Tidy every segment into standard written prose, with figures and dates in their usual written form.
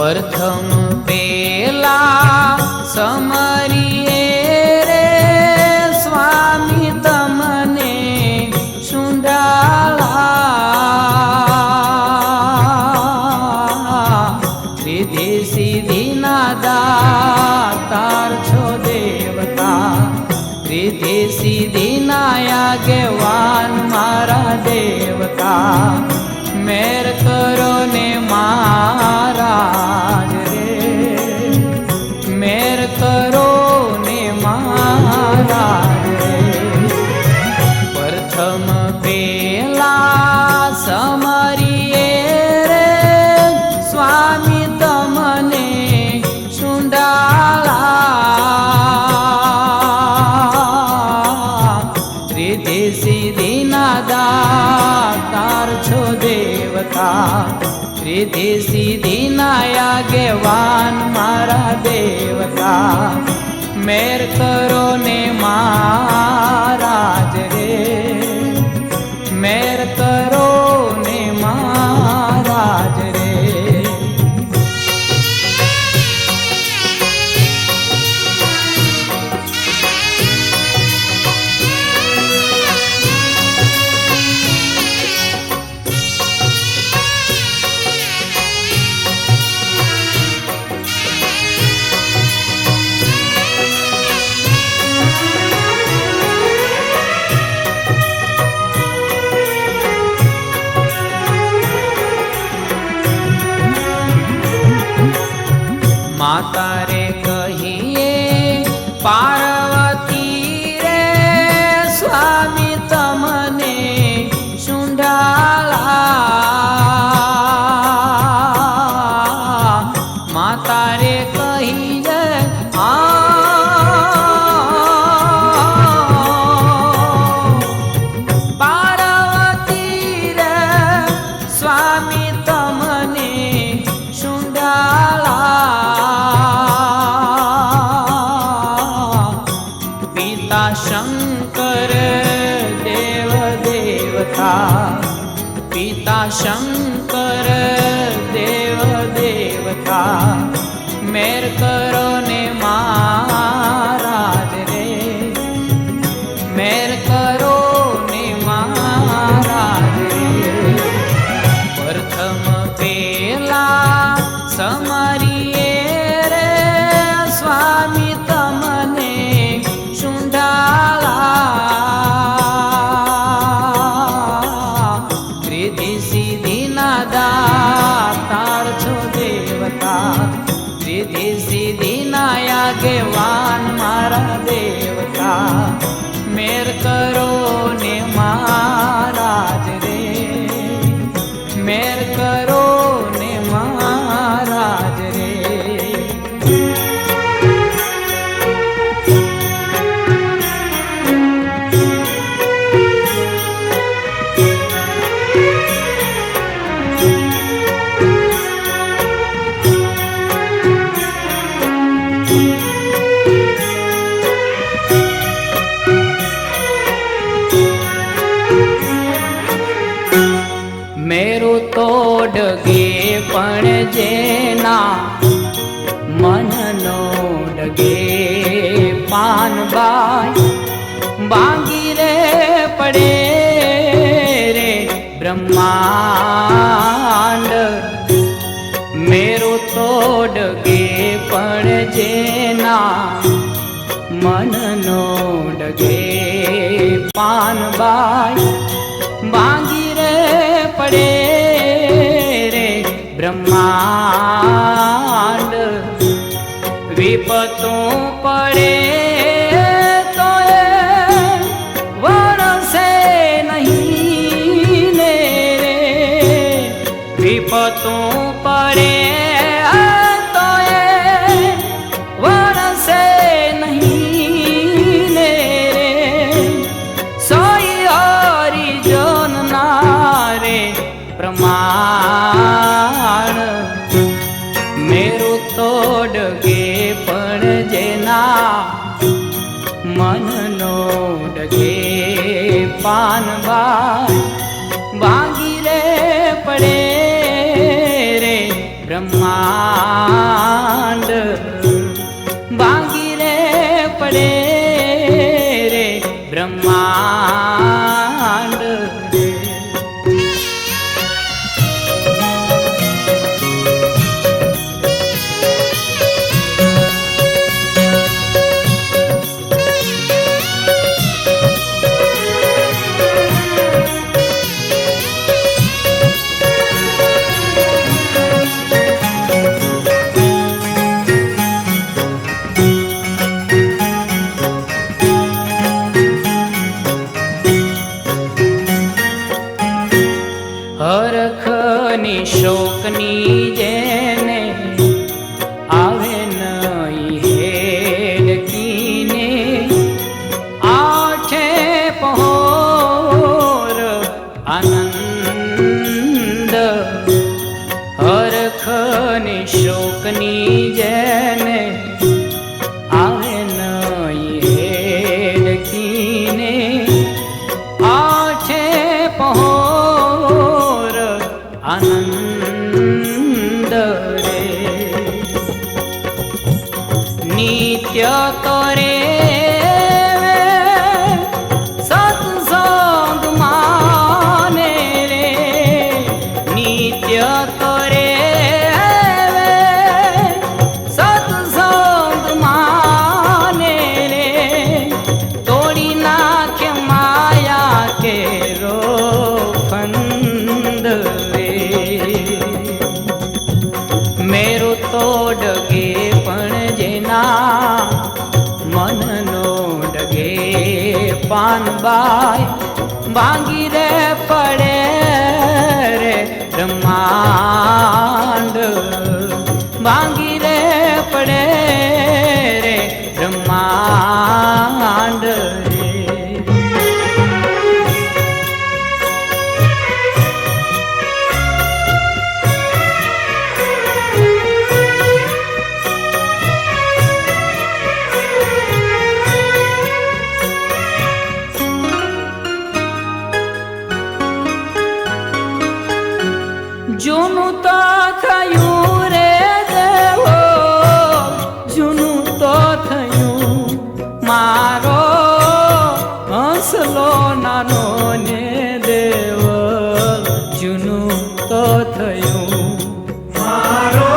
प्रथम पेला समरिए रे स्वामी तमने शुंडाला रिद्धि सिद्धि ना दातार छो देवता रिद्धि सिद्धि ना आगेवान मारा देवता मेर करो ने महाराज रे मेर करो ने महाराज रे प्रथम पेला समरिए रे स्वामी तमने शुंडाला रिद्धि सिद्धि ना दातार छो देवता रिद्धि सिद्धि ना आगेवान मारा देवता मेर करो ने महाराज रे मेर करो ने महाराज रे माता रे कहिए पार्वती रे स्वामी तमने शुंडाला माता रे कहिए पार्वती रे स्वामी तमने शुंडाला शंकर देव देवता पिता शंकर देव देवता मेर करो ने महाराज रे मेर करो ने महाराज रे प्रथम पेला समरिए रे स्वामी तमने शुंडाला रिद्धि सिद्धि ना दातार छो देवता रिद्धि सिद्धि ना आगेवान मारा देवता मेर करो ने महाराज रे मेर करो ने महाराज रे मेरू तोड़ गे पण जेना मन नो डगे पान बाय बांगी रे पड़े रे ब्रह्मांड मेरू तोड़ गे पण जेना मन नो डगे पान बाय बांगी पड़े रे ब्रह्मांड विपतों पड़े तो वन से नहीं ले रे विपतों पड़े तो वन से नहीं ले रे सोई हरि जोन नारे प्रमाण मेरू तोड़ गे पण जेना मन नो डगे पान बाय बांगी रे पड़े रे બ્રહ્માંડ ભાંગી રે પડે રે બ્રહ્માંડ રે. હરખની શોકની જેને આવે નહીં હેડકીને આઠે પહોર આનંદ. હરખની શોકની જેને આવે નહીં હેડકીને આઠે પહોર આનંદ રે. નિત્ય કરે સત્સંગ માને રે. નિત્ય કરે સત્સંગ માને રે. તોડી નાખે માયા કેરો ફંદ રે. મેરો તો ડગે પણ જેના મનનો ડગે પાનબાઈ ભાંગી રે પડે રે બ્રહ્માંડ. ભાંગી રે પડે રે બ્રહ્માંડ રે. જૂનું તો થયું રે દેવો, જૂનું તો થયું મારો હંસલો નાનો ને દેવ. જૂનું તો થયું મારો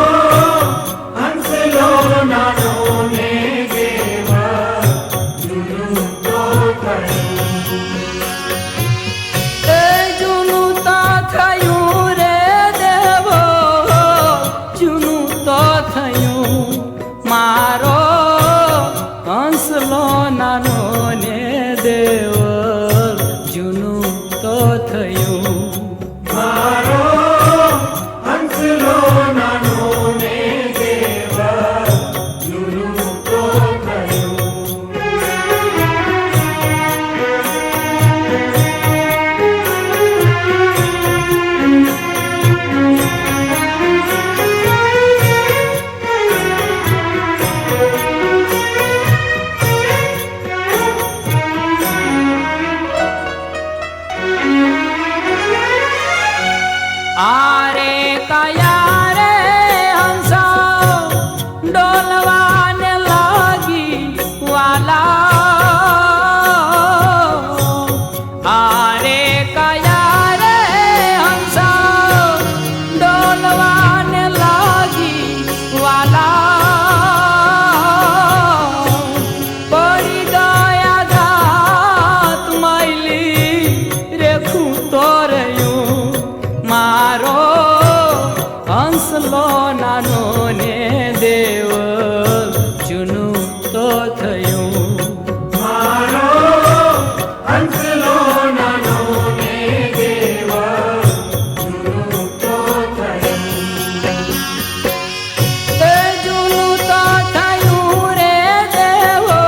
હંસલો નાનો ને દેવ. જૂનું તો થયું. એ જૂનું તો થયું રે દેવો, જૂનું તો થયું મારો હંસલો નાનો ને દેવ. જૂનું તો થયું મારો હંસલો નાનો ને દેવ. જૂનું તો થયું. આરે કયા રે હંસો ડોલવાને લાગી વાલા. આરે કયા રે હંસો ડોલવાને લાગી વાલા. પડી ગયા ઘાત મૈલી રેખું તો રહ્યું મારો હંસલો નાનો ને દેવ. જૂનું તો થયું મારો હંસલો નાનો ને દેવ. જૂનું તો થયું. એ જૂનું તો થયું રે દેવો,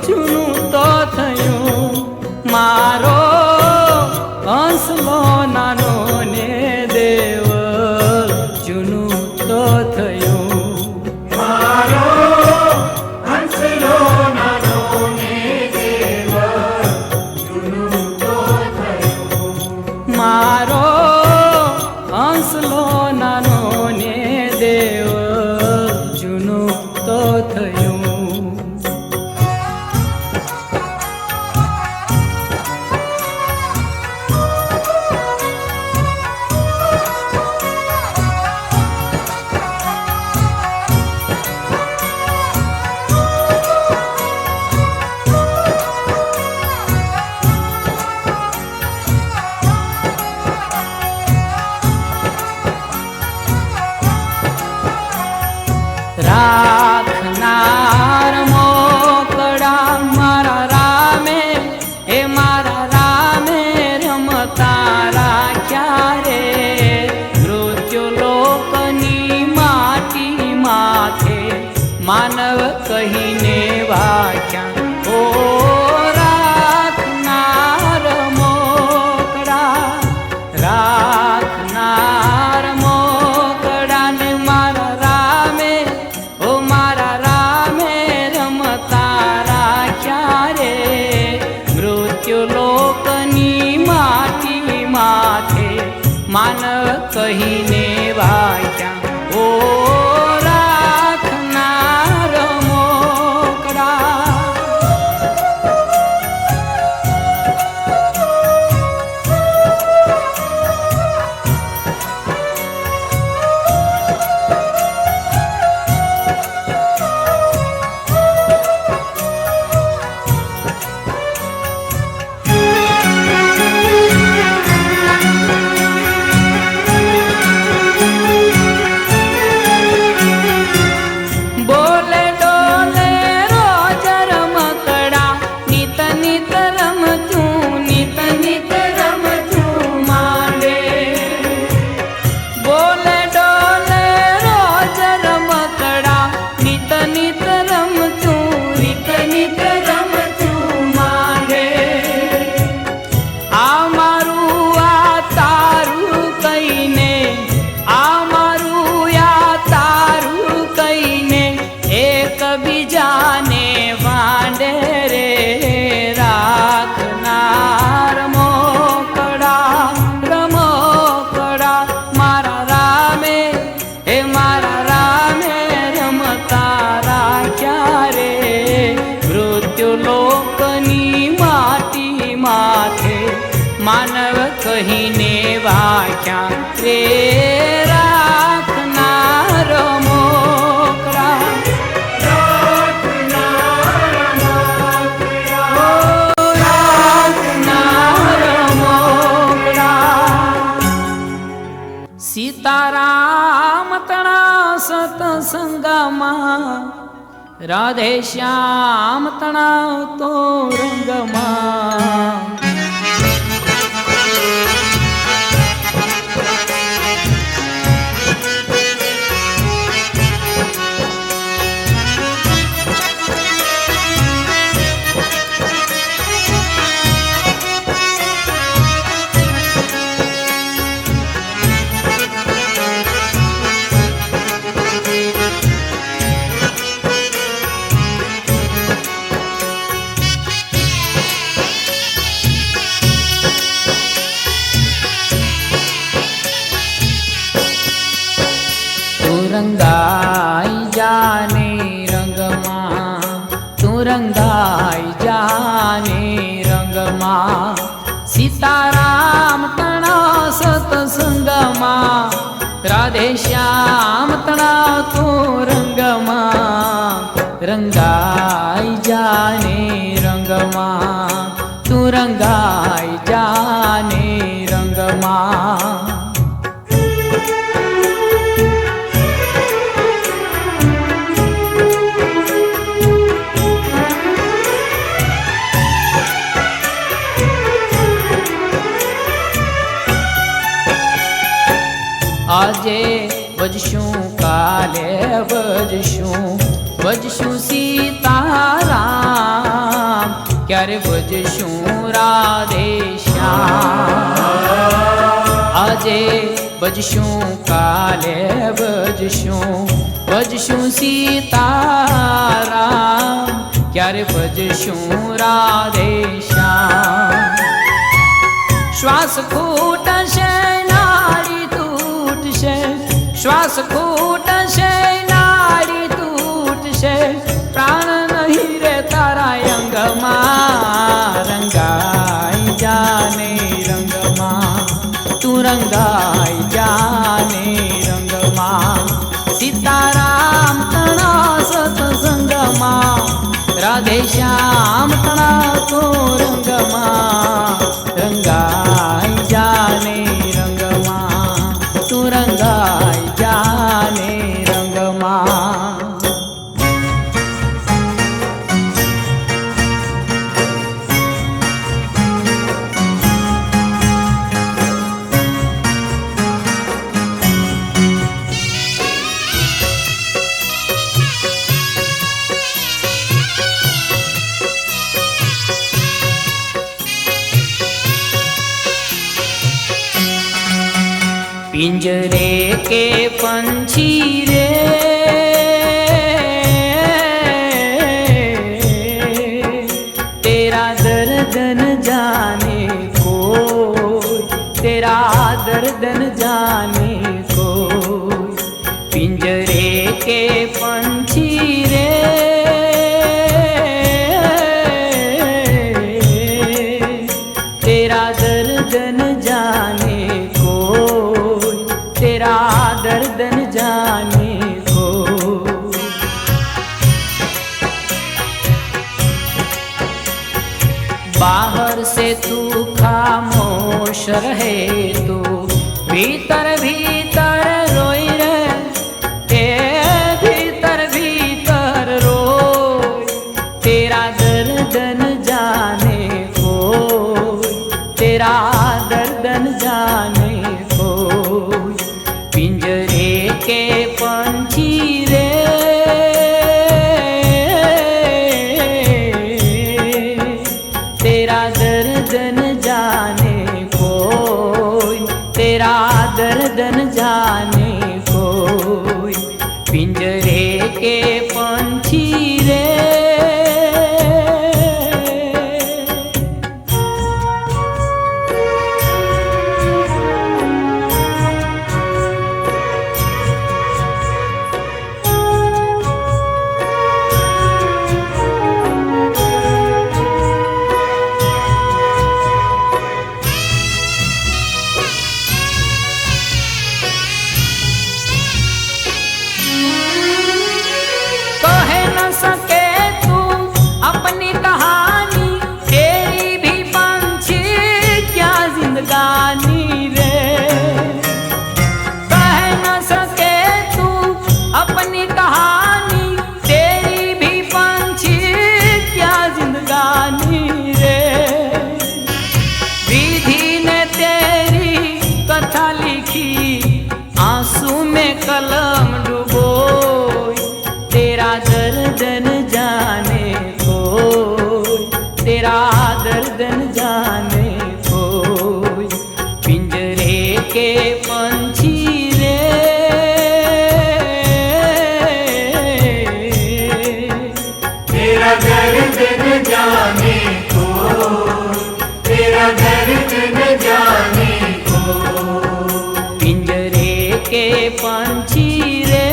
જૂનું તો થયું મારો હંસલો નાનો ને દેવ. જૂનું તો થયું મારો હંસલો નાનો ને દેવ. જૂનું તો થયું. મારો હંસલો નાનો ને દેવ જૂનું તો થયું. રાખનાર મોકળા મારા રામે, એ મારા રામે રમતા રાખ્યા રે. મૃત્યુ લોકની માટી માથે માનવ કહીને વાખ્યા. ઓ રાખનાર મોકળા, રાખનાર મોકળા ને મારા રામે, ઓ મારા રામે રમતા રાખ્યા રે. મૃત્યુ લોકની માટી માથે માનવ કહીને વાગ્યા. ઓ રાખનાર મોકળા. માનવ કહીને વાખ્યા રે. રાખનાર મોકળા, રાખનાર મોકળા. સીતારામ તણા સતસંગમાં, રાધે શ્યામ તણાવ તો રંગમાં. રંગાઈ જાને રંગમાં, તું રંગાઈ જાને રંગમાં. સીતારામ તણા સતસંગમાં, રાધે શ્યામ તણા તો રંગમાં. રંગાઈ જાને રંગમાં, તું રંગાઈ જાને રંગમાં. આજે ભજશું કાલે ભજશું, ભજશું સીતારામ. ક્યારે ભજશું રાધે શ્યામ. આજે ભજશું કાલે ભજશું, ભજશું સીતારામ. ક્યારે ભજશું રાધે શ્યામ. શ્વાસ ખૂટશે નાડી તૂટશે, શ્વાસ ખૂટશે નાડી તૂટશે પ્રાણ નહીં રે તારા અંગમાં રંગાઈ જાને રંગમાં તું રંગાઈ જાને રંગમાં સીતારામ તણા સત્સંગમાં રાધે શ્યામ તણા તો રંગમાં રંગાઈ જાને રંગમાં તું રંગાઈ જાને રંગમાં पिंजरे के पंछी रे तेरा दर्द न जाने कोई तेरा दर्द न जाने कोई पिंजरे के पंछी रे तेरा दर्द न जाने तेरा दर्द न जाने को बाहर से तू खामोश रहे तू भीतर भीतर रोई रे भीतर भीतर रोई तेरा दर्द न जाने को तेरा दर्द न जाने पिंजरे के पंछी रे तेरा दर्द न जाने कोई तेरा दर्द न जाने कोई पिंजरे के पंछी रे सके तू अपनी कहानी तेरी भी पंछी क्या जिंदगानी रे कह न सके तू अपनी कहानी तेरी भी पंछी क्या जिंदगानी रे विधि ने तेरी कथा लिखी आंसू में कलम डुबोई तेरा दर्द न जाने कोई तेरा दर्द न जाने कोई पिंजरे के पंछी रे तेरा दर्द न जाने कोई तेरा दर्द न जाने कोई पिंजरे के पंछी रे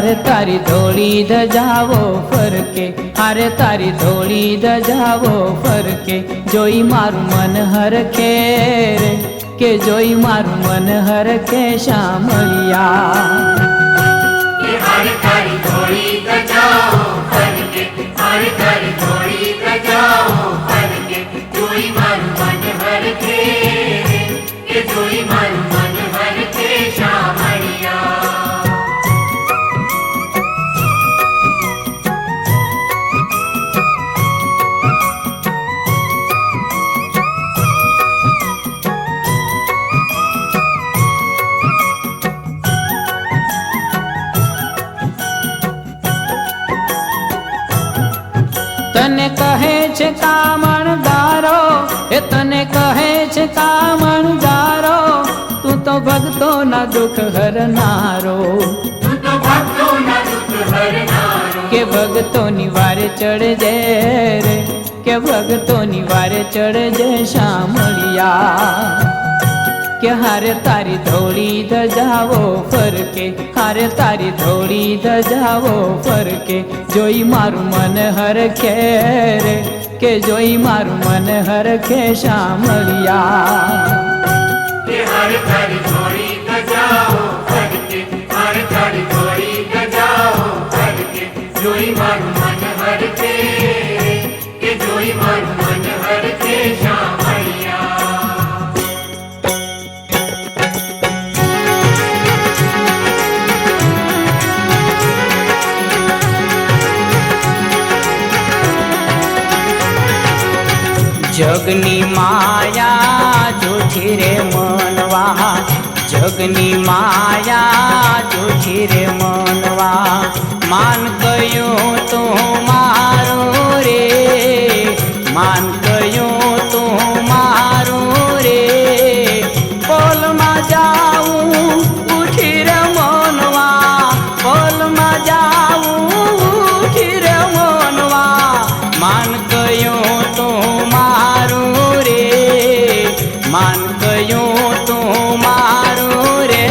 હારે તારી ધોળી ધજાવો ફરકે, હારે તારી ધોળી ધજાવો ફરકે, જોઈ મારું મન હરખે રે, કે જોઈ મારું મન હરખે શામળિયા. હારે તારી ધોળી ધજાવો ફરકે, હારે તારી ધોળી ધજાવો ફરકે, જોઈ મારું મન હરખે રે, કે જોઈ મારું મન હરખે શામળિયા. તને કહે છે કામણદારો, એ તને કહે છે કામણદારો, તું તો ભક્તોના દુઃખ હરનારો, તું તો ભક્તોના દુઃખ હરનારો. કે ભક્તોની વારે ચડજે રે, કે ભક્તોની વારે ચડજે શામળિયા. કે હારે તારી ધોળી ધજાવો ફરકે, હારે તારી ધોળી ધજાવો ફરકે, જોઈ મારું મન હરખે રે, કે જોઈ મારું મન હરખે શામળિયા. હારે તારી ધોળી ધજાવો ફરકે, હારે તારી ધોળી ધજાવો ફરકે, જોઈ મારું મન હરખે રે, કે જોઈ મારું મન હરખે શામળિયા. જગની માયા જૂઠી રે મનવા, જગની માયા જૂઠી રે મનવા, માન કયું તું મારું રે, માન કયું તું મારું રે, પોલમાં જાઉં ઉઠી રે મનવા, પોલમાં જાઉં ઉઠી રે મનવા, માન કયું તું મારું રે, માન કયું તું મારું રે,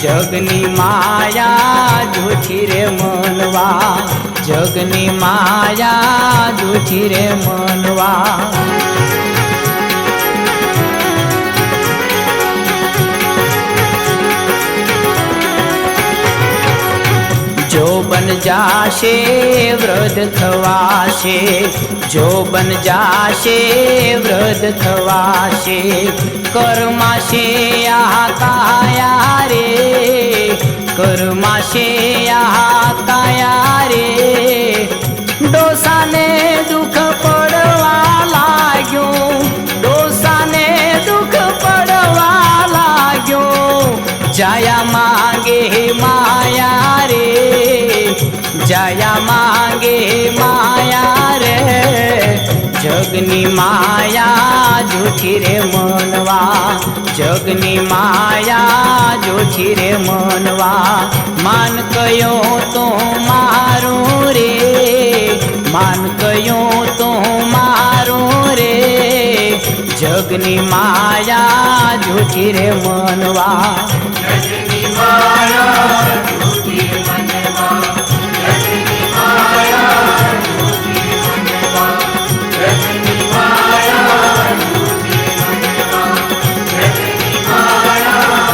જગની માયા જૂઠી રે મનવા, જગની માયા જૂઠી રે મનવા. જો બન જાશે વૃદ્ધ થવાશે, જો બન જાશે વૃદ્ધ થવાશે, કર્માશે આ કાયા રે, કર્માશે આ કાયા રે, ડોસાને દુઃખ પડવા લાગ્યું, ડોસાને દુઃખ પડવા લાગ્યું, જાયા માંગે માયા રે, જાયા માંગે માયા રે, જગની માયા જૂઠી રે મનવા, જગની માયા જૂઠી રે મનવા, માન કયો તો મારું રે, માન કયો તો મારું રે, જગની માયા જૂઠી રે મનવા. જગની માયા જૂઠી મનવા, જગની માયા જૂઠી મનવા, જગની માયા જૂઠી મનવા, જગની માયા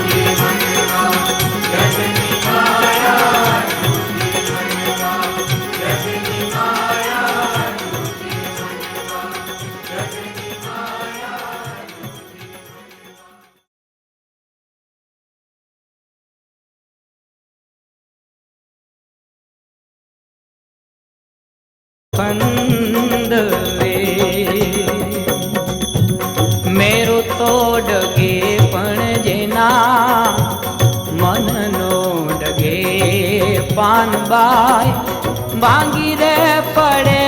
જૂઠી મનવા, જગની માયા જૂઠી મનવા, જગની માયા જૂઠી મનવા, જગની માયા. ફંદ રે મેરો તો ડગે પણ જેના મનનો ડગે પાનબાઈ ભાંગી રે પડે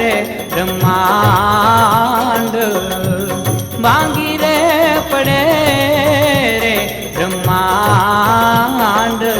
રે બ્રહ્માંડ, ભાંગી રે પડે રે બ્રહ્માંડ રે.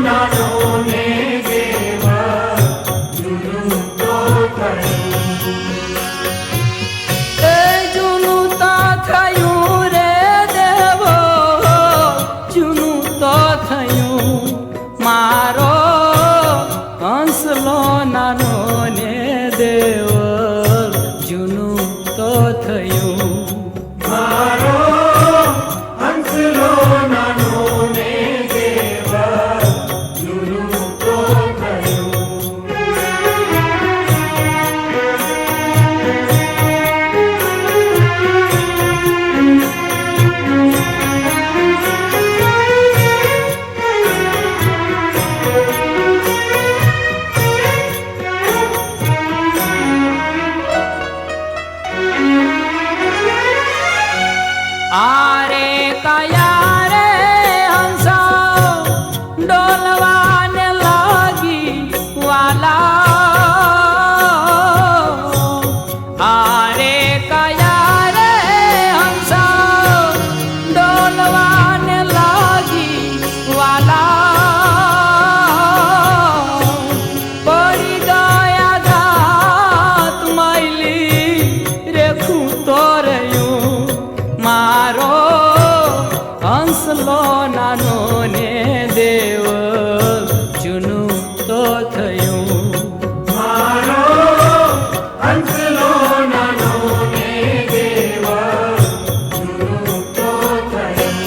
નાનો ને દેવ જૂનું તો થયું. એ જૂનું તો થયું રે દેવો, જૂનું તો થયું. મારો હંસલો નાનો ને દેવો જૂનું તો થયું. મારો હંસલો નાનો ને દેવ જૂનું તો થયું. આરે કયા રે હંસા ડોલવાને લાગી વાલા. આરે કયા રે હંસા ડોલવાને લાગી વાલા. પડી ગયા ઘાત મૈલી રેખું તો રહ્યું. મારો હંસલો નાનો ને દેવ જૂનું તો થયું. મારો હંસલો નાનો ને દેવ જૂનું તો થયું.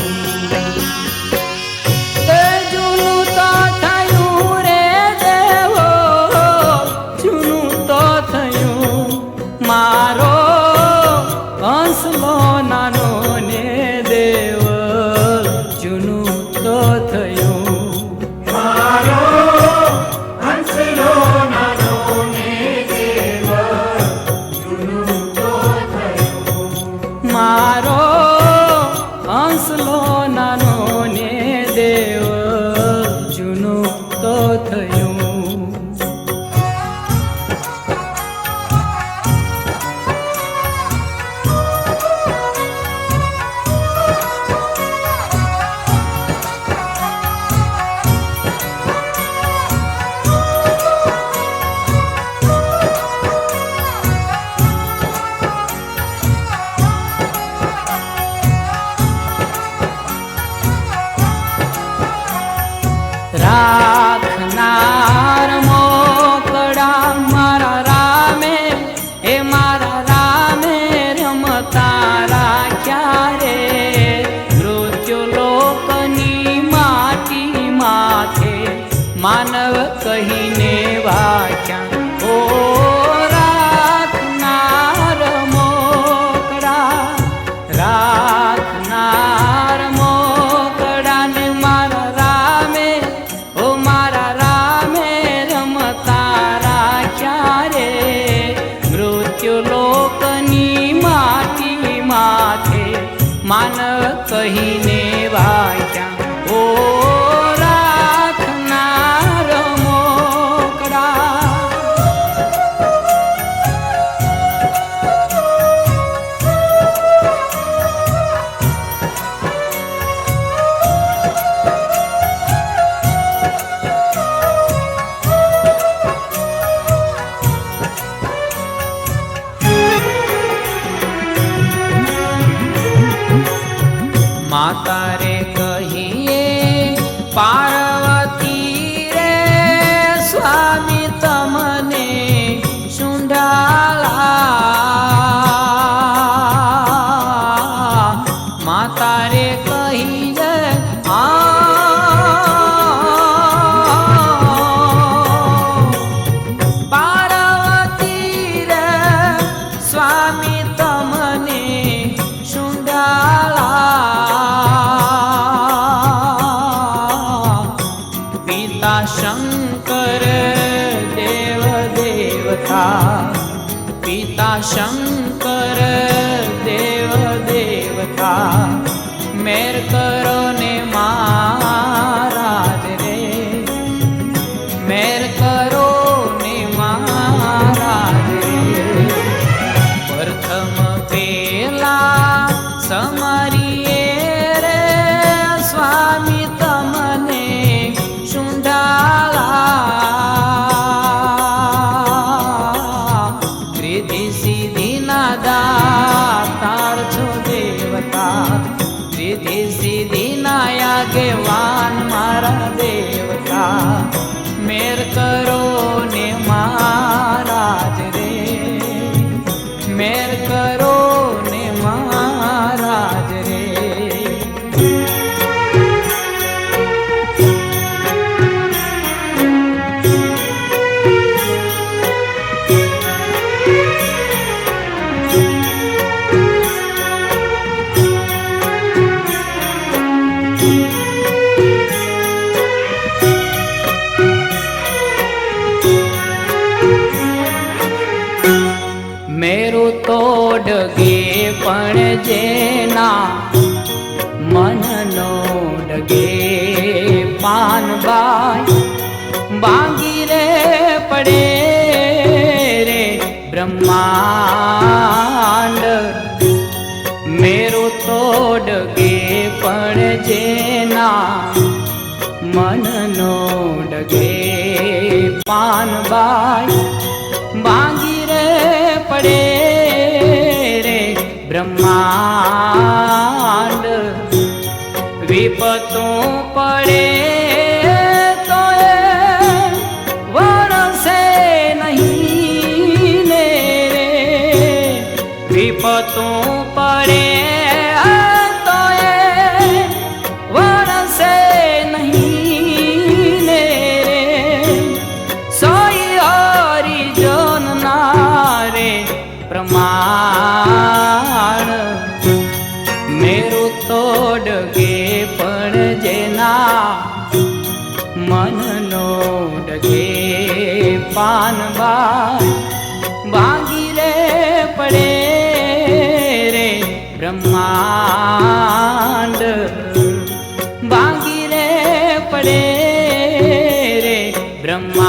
એ જૂનું તો થયું રે દેવો, જૂનું તો થયું. મારો હંસલો નાનો ને દેવ જૂનું તો થયું. મારો હંસલો નાનો ને દેવ જૂનું તો થયું. મારો હંસલો નાનો ને દેવ જૂનું તો થયું. રાખનાર મોકળા મારા રામે, હે મારા રામે રમતા રાખ્યા રે. મૃત્યુ લોકની માટી માથે માનવ કહીને વાખ્યા. ઓ રાખનાર મોકળા, રાખનાર મોકળાને મારા રામે, ઓ મારા રામે રમતા રાખ્યા રે. મૃત્યુ લોકની માટી માથે માનવ કહીને વાગ્યા. ઓ રાખનાર મોકળા. માતા રે કહીએ પાર્વતી રે, સ્વામી તમને સુંઢાલા. માતા રે કહીએ પાર્વતી રે, સ્વામી તમને સુંઢાલા. પિતા શંકર દેવ દેવતા, પિતા શંકર દેવ દેવતા. મેર કરો ને મહારાજ રે, મેર કરો ને મહારાજ રે. પ્રથમ પેલા સમરીએ રે, સ્વામી તમને સુંઢા મેર કરો ને મહારાજ રે, મેર કરો ને મહારાજ રે. મેરું તોડગે પણ જેના મનનો ડગે પાનબાઈ બાંગી રે પડે રે બ્રહ્માંડ. મેરું તોડગે પણ જેના મનનો ડગે પાનબાઈ બાંગી રે પડે રે બ્રહ્માંડ. વિપતું પડે તો એ વરસે નહીં ને રે, વિપતું પડે તો એ વરસે નહીં ને રે. સોઈ હરિજન ના રે પ્રમાણ. મેરું તોડગે પણ જેના મનનો ડગે પાનબાઈ બાંગી રે પડે રે બ્રહ્માંડ. બાંગી રે પડે રે બ્રહ્માંડ.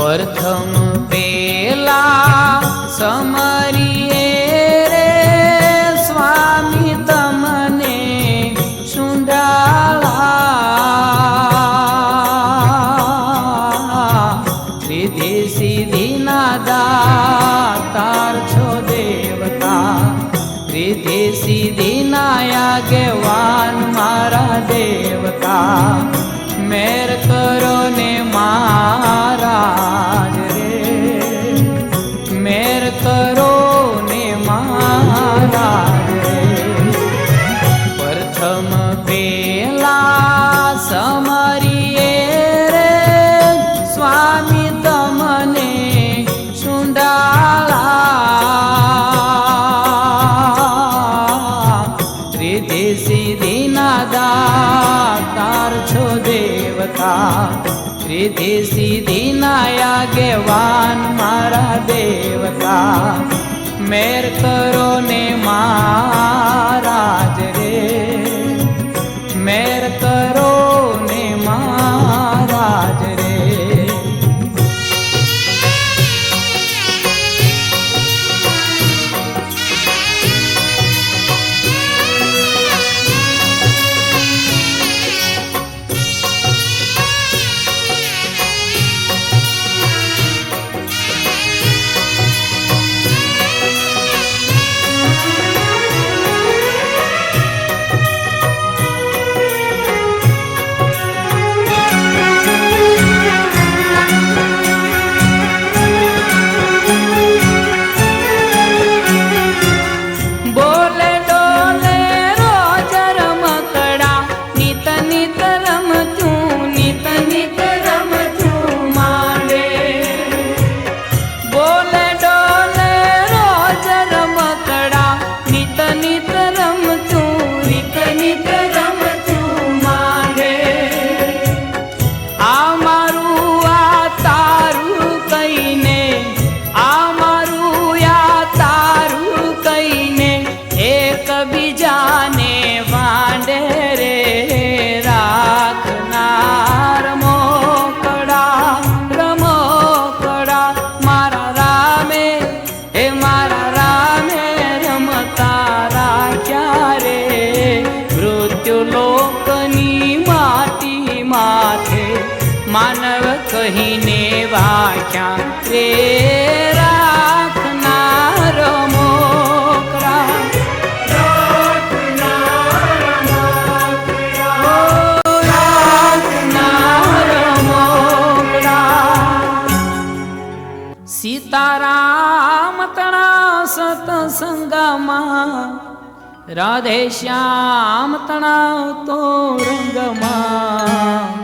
પ્રથમ પેલા સમરીએ રે સ્વામી તમને સુંડાળા રિદ્ધિ સિદ્ધિ ના દાતાર છો દેવતા રિદ્ધિ સિદ્ધિ ના આગેવાન મારા દેવતા મેર કરો ને મહારાજ રે મેર કરો ને મહારાજ રે પ્રથમ પેલા સમરીએ રે સ્વામી તમને સુંડાળા રિદ્ધિ સિદ્ધિ ના દાતાર છો દેવતા રિદ્ધિ સિદ્ધિ ના આગેવાન મારા દેવતા મેર કરો ને મહારાજ રે મેર કરો ને મહારાજ રે માનવ કહીને વાખ્યા રે રાખનાર મોકળા રાખનાર મોકળા સીતારામ તણા સતસંગમાં રાધે શ્યામ તણા તો રંગમાં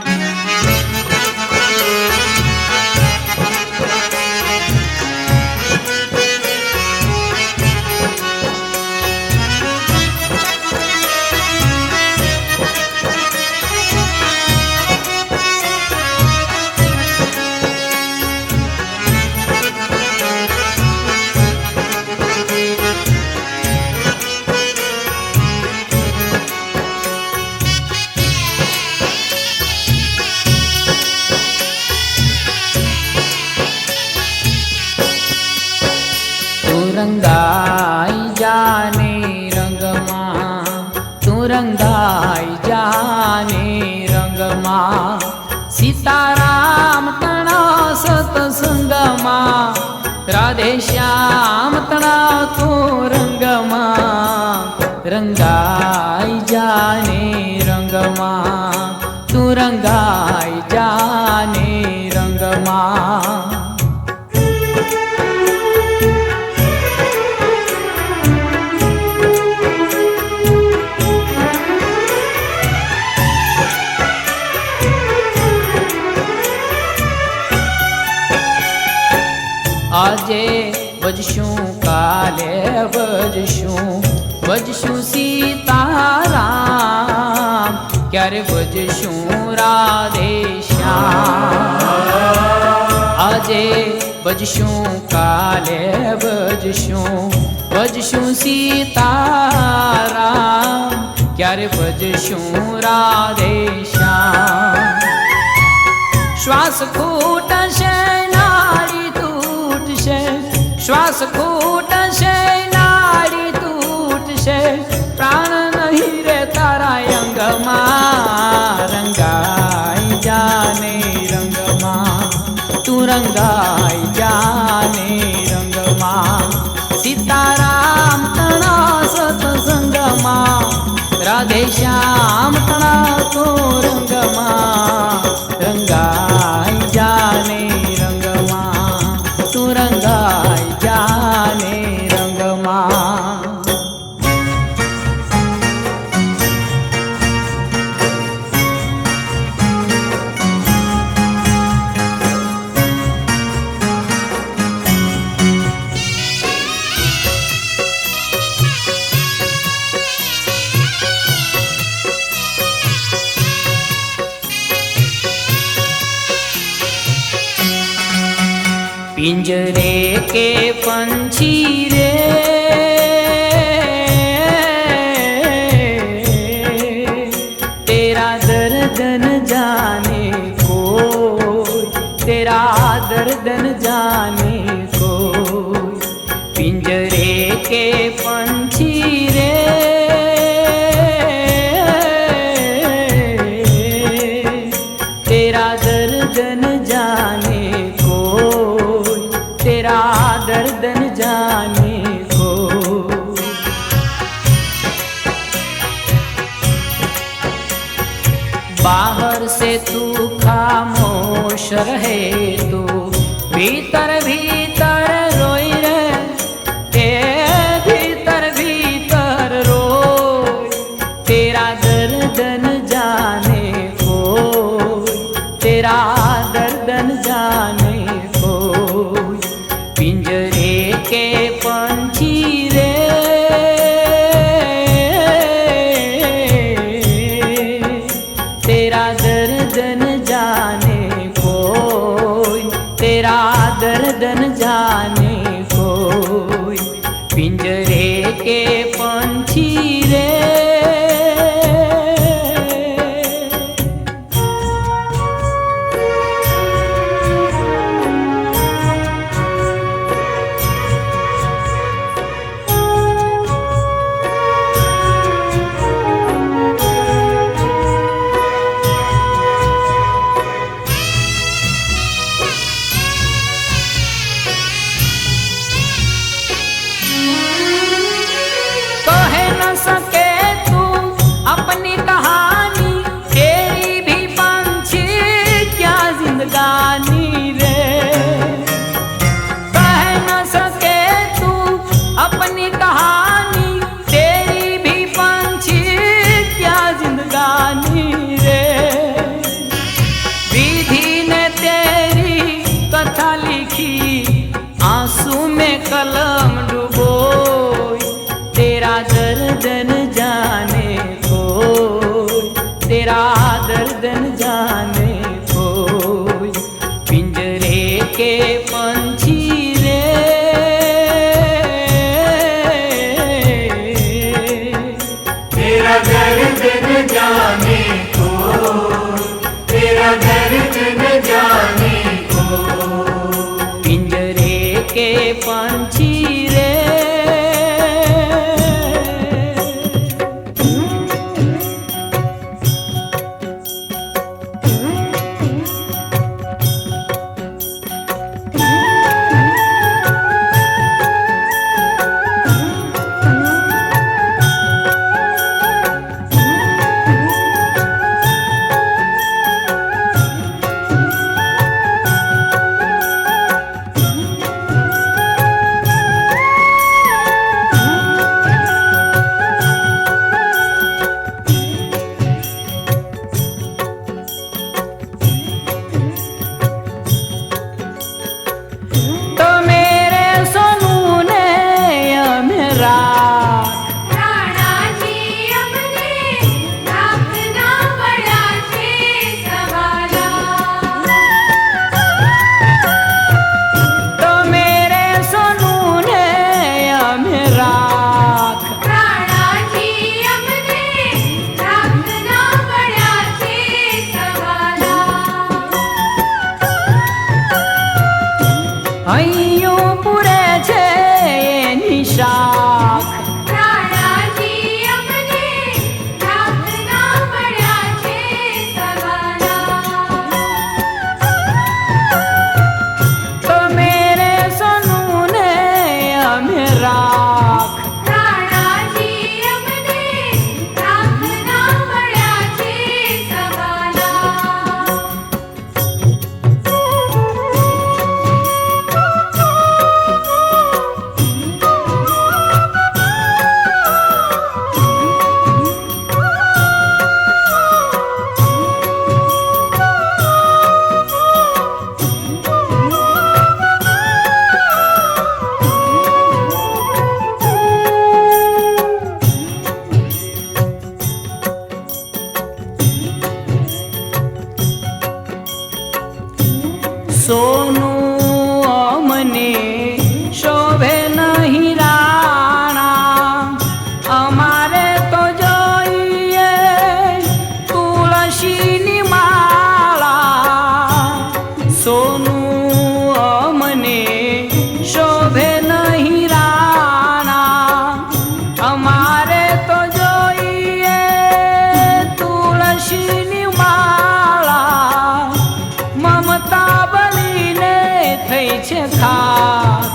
રંગાઈ જાને રંગમાં તું રંગાઈ જાને રંગમાં સીતારામ તણા સતસંગમાં રાધે શ્યામ તણા તું રંગમાં રંગાઈ જાને રંગમાં તું રંગાઈ જાને રંગમાં આજે ભજશું કાલે ભજશું સીતારામ ક્યારે ભજશું રાધે શ્યામ આજે ભજશું કાલે ભજશું સીતારામ ક્યારે ભજશું રાધે શ્યામ શ્વાસ ખૂટશે ના શ્વાસ ખૂટશે નાડી તૂટશે પ્રાણ નહીં રે તારા અંગમાં રંગાઈ જાને રંગમાં તું રંગાઈ જાને રંગમાં સીતારામ તણા સત્સંગમાં રાધે શ્યામ તણા તો રંગમાં રંગાઈ જાને રંગમાં તું રંગાઈ જાને રંગમાં पिंजरे के पंछी रे तेरा दर्द न जाने कोई तेरा दर्द न जाने कोई पिंजरे के पंछी रे तेरा दर्द न जाने तेरा दर्द न जाने को बाहर से तू खामोश रहे तू भीतर भीतर रोई रे के भीतर भीतर रोई तेरा दर्द न जाने को तेरा दर्द न जाने को पिंजरे के पंछी रे तेरा दर्द न जाने कोई तेरा दर्द न जाने कोई पिंजरे के पंछी रे सके तू अपनी कहानी तेरी भी पंछी क्या जिंदगानी रे कह न सके तू अपनी कहानी तेरी भी पंछी क्या जिंदगानी रे विधि ने तेरी कथा लिखी आंसू में कलम डुबोई तेरा दर्द न जाने कोई तेरा दर्द न जाने कोई पिंजरे के पंछी रे तेरा दर्द न जाने कोई तेरा दर्द न जाने कोई पिंजरे के पंछी रे સોનું અમને શોભે નહીં રાણા, અમારે તો જોઈએ તુલસીની માળા. સોનું અમને શોભે નહીં રાણા, અમારે તો જોઈએ તુલસીની માળા. મમતા બનીને થઈ છે ખાક,